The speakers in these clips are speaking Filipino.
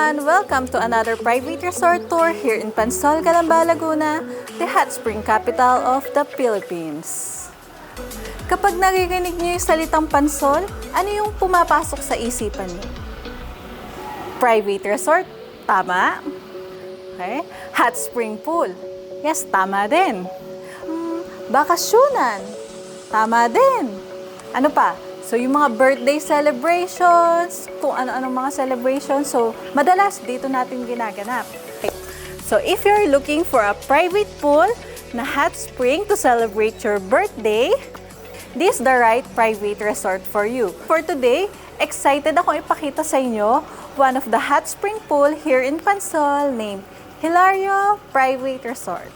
everyone! Welcome to another private resort tour here in Pansol, Calamba, Laguna, the Hotspring capital of the Philippines. Kapag naririnig niyo yung salitang Pansol, ano yung pumapasok sa isipan niyo? Private resort? Tama? Okay. Hot spring pool? Yes, tama din. Bakasyunan? Tama din. Ano pa? So, yung mga birthday celebrations, kung ano-anong mga celebrations, so, madalas dito natin ginaganap. Okay. So, if you're looking for a private pool na hot spring to celebrate your birthday, this is the right private resort for you. For today, excited akong ipakita sa inyo one of the hot spring pool here in Pansol named Hilario Private Resort.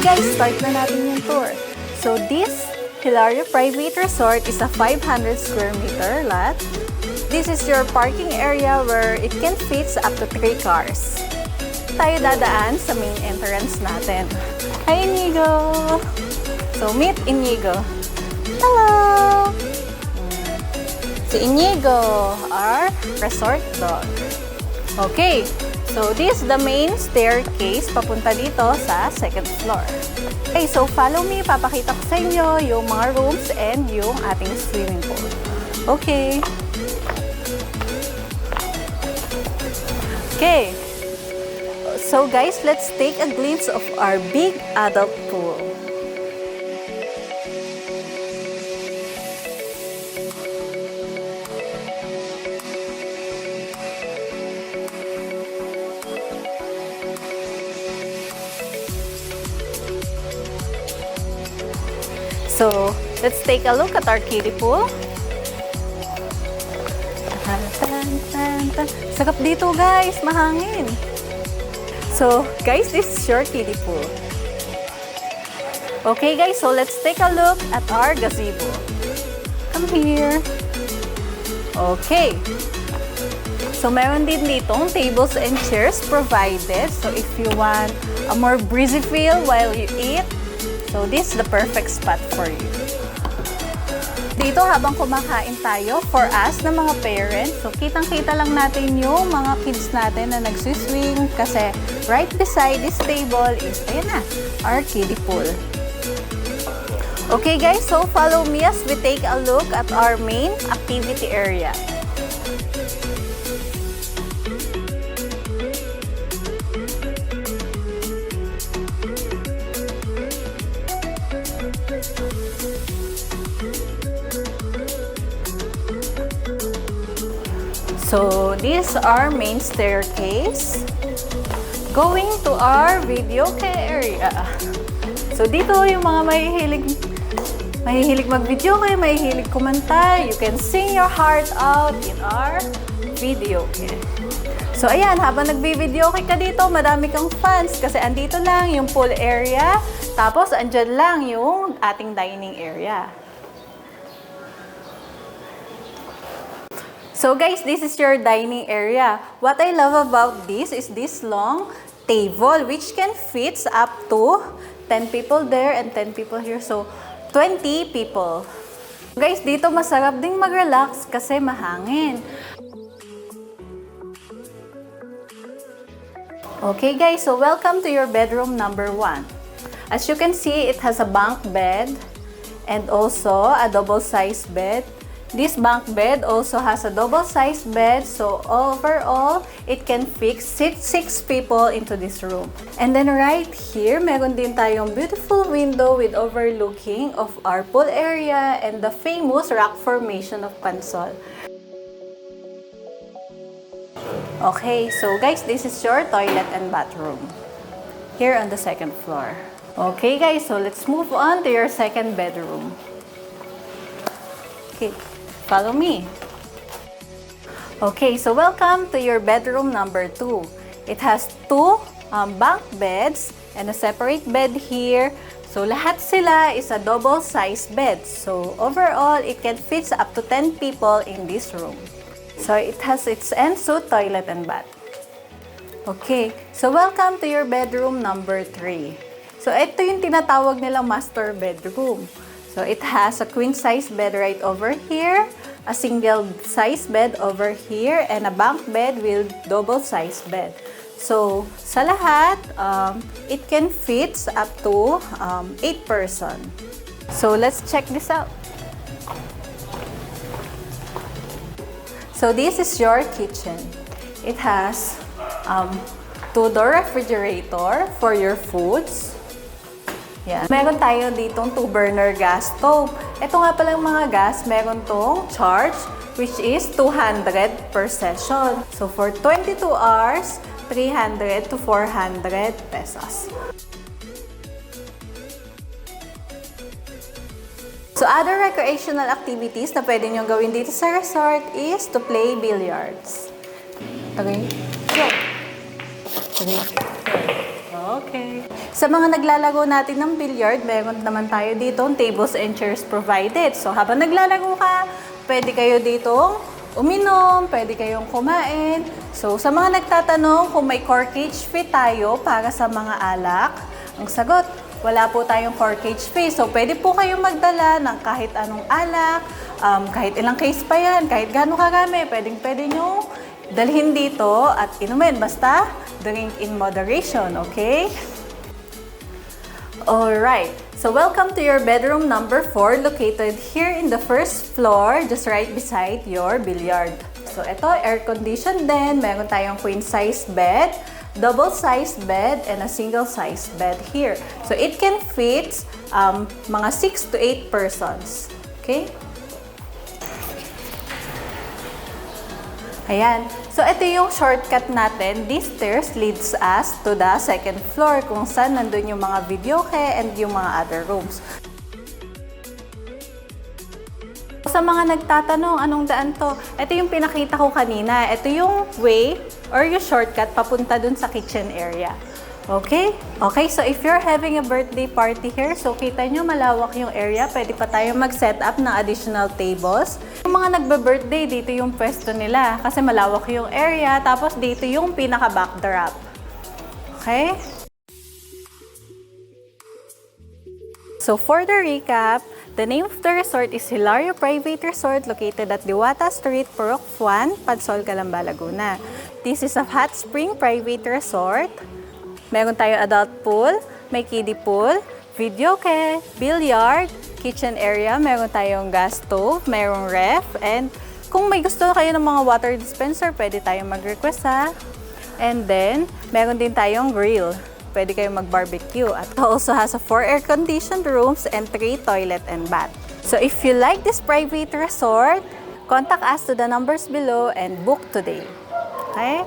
Guys, start na natin yung tour. So, this Hilario Private Resort is a 500 square meter lot. This is your parking area where it can fit up to 3 cars. Tayo dadaan sa main entrance natin. Hi, Inigo! So, meet Inigo. Hello! Si Inigo, our resort dog. Okay. So, this is the main staircase papunta dito sa second floor. Okay, so follow me. Papakita ko sa inyo yung mga rooms and yung ating swimming pool. Okay. Okay. So, guys, let's take a glimpse of our big adult pool. So, let's take a look at our kiddie pool. Sakap dito, guys. Mahangin. So, guys, this is your kiddie pool. Okay, guys. So, let's take a look at our gazebo. Come here. Okay. So, meron din ditong tables and chairs provided. So, if you want a more breezy feel while you eat, so, this is the perfect spot for you. Dito, habang kumakain tayo, for us na mga parents, so kitang-kita lang natin yung mga kids natin na nagsiswing kasi right beside this table is, ayan na, our kiddie pool. Okay guys, so follow me as we take a look at our main activity area. So, this is our main staircase going to our Videoke Area. So, dito yung mga mahihilig mag-videoke, mahihilig kumanta. You can sing your heart out in our Videoke. So, ayan, habang nagbi-videoke ka dito, madami kang fans kasi andito lang yung pool area, tapos andyan lang yung ating dining area. So guys, this is your dining area. What I love about this is this long table which can fit up to 10 people there and 10 people here. So, 20 people. Guys, dito masarap ding mag-relax kasi mahangin. Okay guys, so welcome to your bedroom number 1. As you can see, it has a bunk bed and also a double-sized bed. This bunk bed also has a double-sized bed, so overall, it can fit 6 people into this room. And then right here, meron din tayong beautiful window with overlooking of our pool area and the famous rock formation of Pansol. Okay, so guys, this is your toilet and bathroom here on the second floor. Okay guys, so let's move on to your second bedroom. Okay. Follow me. Okay, so welcome to your bedroom number 2. It has 2 bunk beds and a separate bed here. So, lahat sila is a double-sized bed. So, overall, it can fit up to 10 people in this room. So, it has its ensuite, toilet, and bath. Okay, so welcome to your bedroom number 3. So ito yung tinatawag nilang master bedroom. So it has a queen size bed right over here, a single size bed over here, and a bunk bed with double size bed. So sa lahat, it can fit up to 8 person. So let's check this out. So this is your kitchen. It has two-door refrigerator for your foods. Yan. Meron tayo ditong 2-burner gas stove. Ito nga palang mga gas, meron tong charge which is 200 per session. So for 22 hours, 300 to 400 pesos. So other recreational activities na pwede nyo gawin dito sa resort is to play billiards. Okay. Okay. Sa mga naglalaro natin ng billiard, meron naman tayo dito tables and chairs provided. So habang naglalaro ka, pwede kayo dito uminom, pwede kayong kumain. So sa mga nagtatanong kung may corkage fee tayo para sa mga alak, ang sagot, wala po tayong corkage fee. So pwede po kayong magdala ng kahit anong alak, kahit ilang case pa yan, kahit gaano karami, pwede nyo dalhin dito at inumin. Basta, drink in moderation, okay? Alright, so welcome to your bedroom number 4 located here in the first floor, just right beside your billiard. So ito, air-conditioned din. Meron tayong queen-size bed, double-sized bed, and a single-sized bed here. So it can fit mga 6 to 8 persons, okay? Ayan. So, ito yung shortcut natin. These stairs leads us to the second floor kung saan nandun yung mga videoke and yung mga other rooms. Sa mga nagtatanong, anong daan to? Ito yung pinakita ko kanina. Ito yung way or yung shortcut papunta dun sa kitchen area. Okay? Okay, so if you're having a birthday party here, so kita nyo malawak yung area, pwede pa tayo mag-set up ng additional tables. Yung mga nagbe-birthday, dito yung pwesto nila kasi malawak yung area, tapos dito yung pinaka-backdrop. Okay? So for the recap, the name of the resort is Hilario Private Resort located at Diwata Street, Purok 1, Pansol, Calamba, Laguna. This is a Hotspring Private Resort. Meron tayong adult pool, may kiddie pool, videoke, billiard, kitchen area, meron tayong gas stove, merong ref, and kung may gusto kayo ng mga water dispenser, pwede tayong mag-request ha. And then, meron din tayong grill. Pwede kayong mag-barbecue. At it also has 4 air-conditioned rooms and 3 toilet and bath. So if you like this private resort, contact us to the numbers below and book today. Okay?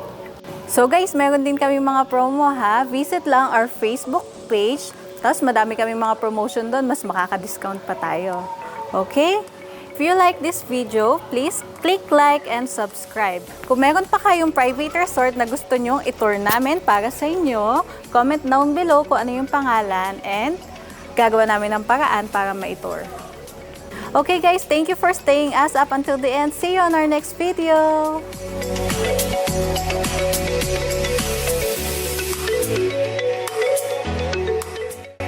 So guys, meron din kami mga promo ha. Visit lang our Facebook page. Tapos madami kami mga promotion doon. Mas makaka-discount pa tayo. Okay? If you like this video, please click like and subscribe. Kung meron pa kayong private resort na gusto nyong i-tour namin para sa inyo, comment down below kung ano yung pangalan and gagawa namin ng paraan para ma-tour. Okay guys, thank you for staying us up until the end. See you on our next video!